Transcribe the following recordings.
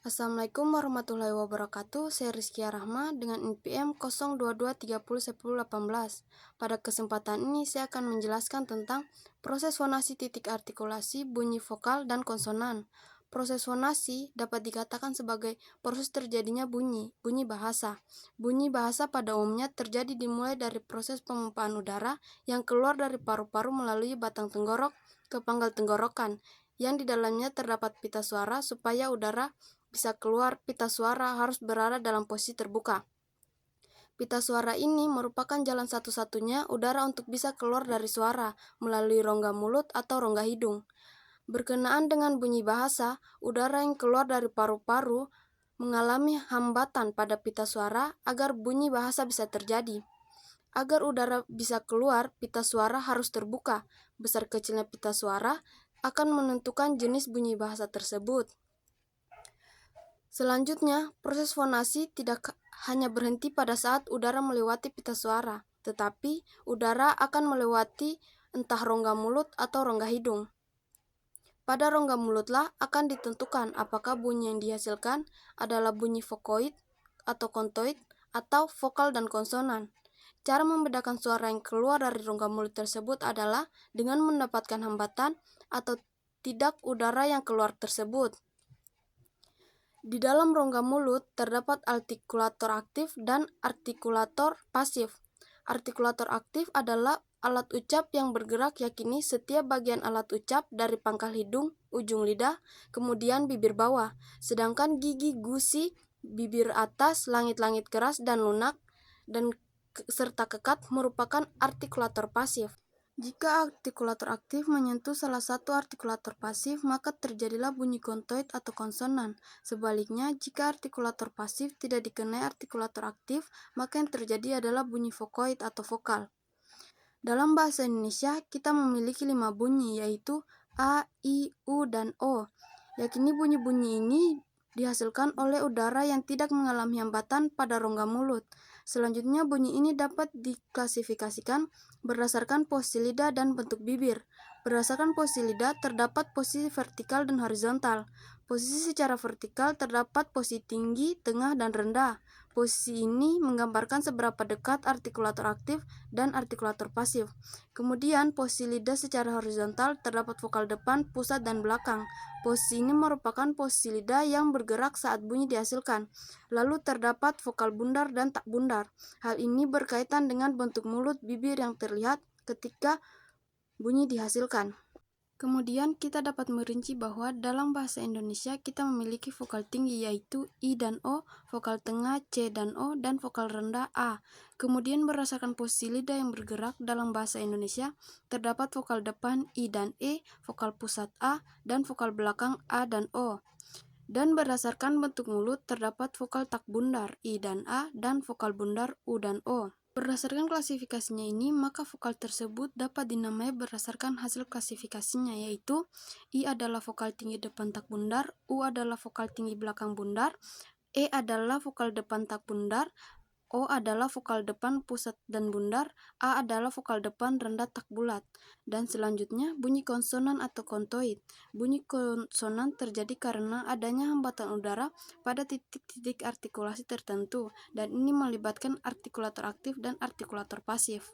Assalamualaikum warahmatullahi wabarakatuh. Saya Rizkia Rahma dengan NPM 0230101018. Pada kesempatan ini saya akan menjelaskan tentang proses fonasi titik artikulasi bunyi vokal dan konsonan. Proses fonasi dapat dikatakan sebagai proses terjadinya bunyi bahasa. Bunyi bahasa pada umumnya terjadi dimulai dari proses pemumpaan udara yang keluar dari paru-paru melalui batang tenggorok ke pangkal tenggorokan, yang di dalamnya terdapat pita suara. Supaya udara bisa keluar, pita suara harus berada dalam posisi terbuka. Pita suara ini merupakan jalan satu-satunya udara untuk bisa keluar dari suara melalui rongga mulut atau rongga hidung. Berkenaan dengan bunyi bahasa, udara yang keluar dari paru-paru mengalami hambatan pada pita suara agar bunyi bahasa bisa terjadi. Agar udara bisa keluar, pita suara harus terbuka. Besar kecilnya pita suara akan menentukan jenis bunyi bahasa tersebut. Selanjutnya, proses fonasi tidak hanya berhenti pada saat udara melewati pita suara, tetapi udara akan melewati entah rongga mulut atau rongga hidung. Pada rongga mulutlah akan ditentukan apakah bunyi yang dihasilkan adalah bunyi vokoid atau kontoid atau vokal dan konsonan. Cara membedakan suara yang keluar dari rongga mulut tersebut adalah dengan mendapatkan hambatan atau tidak udara yang keluar tersebut. Di dalam rongga mulut terdapat artikulator aktif dan artikulator pasif. Artikulator aktif adalah alat ucap yang bergerak, yakni setiap bagian alat ucap dari pangkal hidung, ujung lidah, kemudian bibir bawah. Sedangkan gigi, gusi, bibir atas, langit-langit keras dan lunak, dan serta kekat merupakan artikulator pasif. Jika artikulator aktif menyentuh salah satu artikulator pasif, maka terjadilah bunyi kontoid atau konsonan. Sebaliknya, jika artikulator pasif tidak dikenai artikulator aktif, maka yang terjadi adalah bunyi vokoid atau vokal. Dalam bahasa Indonesia, kita memiliki 5 bunyi, yaitu A, I, U, dan O. Yakni bunyi-bunyi ini dihasilkan oleh udara yang tidak mengalami hambatan pada rongga mulut. Selanjutnya, bunyi ini dapat diklasifikasikan berdasarkan posisi lidah dan bentuk bibir. Berdasarkan posisi lidah terdapat posisi vertikal dan horizontal. Posisi secara vertikal terdapat posisi tinggi, tengah, dan rendah. Posisi ini menggambarkan seberapa dekat artikulator aktif dan artikulator pasif. Kemudian, posisi lidah secara horizontal terdapat vokal depan, pusat, dan belakang. Posisi ini merupakan posisi lidah yang bergerak saat bunyi dihasilkan. Lalu terdapat vokal bundar dan tak bundar. Hal ini berkaitan dengan bentuk mulut bibir yang terlihat ketika bunyi dihasilkan. Kemudian kita dapat merinci bahwa dalam bahasa Indonesia kita memiliki vokal tinggi yaitu I dan O, vokal tengah C dan O, dan vokal rendah A. Kemudian berdasarkan posisi lidah yang bergerak dalam bahasa Indonesia, terdapat vokal depan I dan E, vokal pusat A, dan vokal belakang A dan O. Dan berdasarkan bentuk mulut terdapat vokal tak bundar I dan A dan vokal bundar U dan O. Berdasarkan klasifikasinya ini, maka vokal tersebut dapat dinamai berdasarkan hasil klasifikasinya, yaitu I adalah vokal tinggi depan tak bundar, U adalah vokal tinggi belakang bundar, E adalah vokal depan tak bundar, O adalah vokal depan pusat dan bundar, A adalah vokal depan rendah tak bulat. Dan selanjutnya, bunyi konsonan atau kontoid. Bunyi konsonan terjadi karena adanya hambatan udara pada titik-titik artikulasi tertentu, dan ini melibatkan artikulator aktif dan artikulator pasif.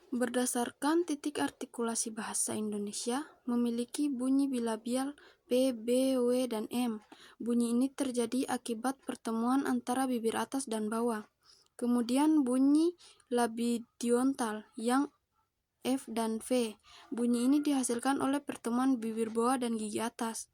Berdasarkan titik artikulasi bahasa Indonesia memiliki bunyi bilabial P, B, W, dan M. Bunyi ini terjadi akibat pertemuan antara bibir atas dan bawah. Kemudian bunyi labidiontal yang F dan V. Bunyi ini dihasilkan oleh pertemuan bibir bawah dan gigi atas.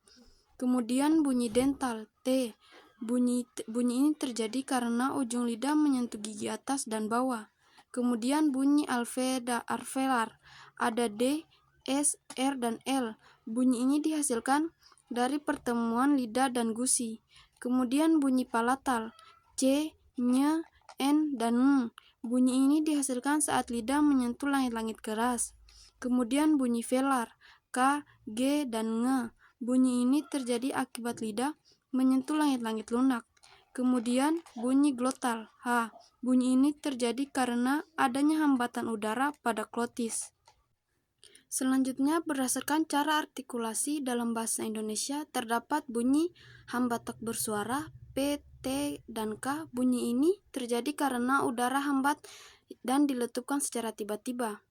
Kemudian bunyi dental T. Bunyi ini terjadi karena ujung lidah menyentuh gigi atas dan bawah. Kemudian bunyi alveolar, ada D, S, R, dan L. Bunyi ini dihasilkan dari pertemuan lidah dan gusi. Kemudian bunyi palatal, C, Ny, N, dan N. Bunyi ini dihasilkan saat lidah menyentuh langit-langit keras. Kemudian bunyi velar, K, G, dan Ng. Bunyi ini terjadi akibat lidah menyentuh langit-langit lunak. Kemudian bunyi glotal, H. Bunyi ini terjadi karena adanya hambatan udara pada glotis. Selanjutnya, berdasarkan cara artikulasi dalam bahasa Indonesia, terdapat bunyi hambat tak bersuara, P, T, dan K. Bunyi ini terjadi karena udara hambat dan diletupkan secara tiba-tiba.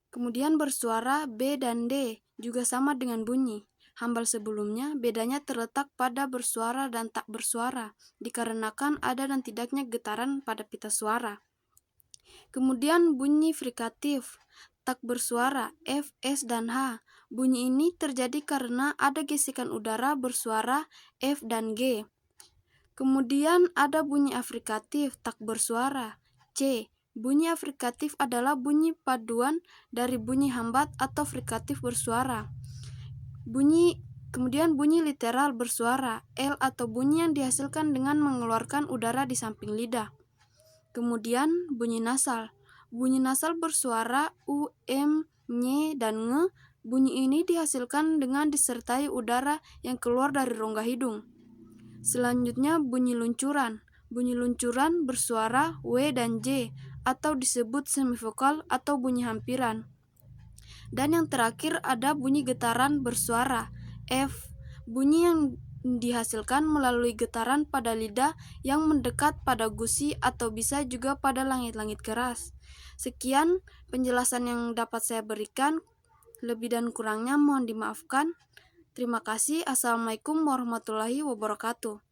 Kemudian bersuara B dan D juga sama dengan bunyi hambal sebelumnya, bedanya terletak pada bersuara dan tak bersuara, dikarenakan ada dan tidaknya getaran pada pita suara. Kemudian bunyi frikatif, tak bersuara, F, S, dan H. Bunyi ini terjadi karena ada gesekan udara bersuara F dan G. Kemudian ada bunyi afrikatif, tak bersuara, C. Bunyi afrikatif adalah bunyi paduan dari bunyi hambat atau frikatif bersuara. Kemudian bunyi literal bersuara, L, atau bunyi yang dihasilkan dengan mengeluarkan udara di samping lidah. Kemudian bunyi nasal. Bunyi nasal bersuara U, M, Ny, dan Nge. Bunyi ini dihasilkan dengan disertai udara yang keluar dari rongga hidung. Selanjutnya bunyi luncuran. Bunyi luncuran bersuara W dan J atau disebut semivokal atau bunyi hampiran. Dan yang terakhir ada bunyi getaran bersuara F. Bunyi yang dihasilkan melalui getaran pada lidah yang mendekat pada gusi atau bisa juga pada langit-langit keras. Sekian penjelasan yang dapat saya berikan. Lebih dan kurangnya mohon dimaafkan. Terima kasih. Assalamualaikum warahmatullahi wabarakatuh.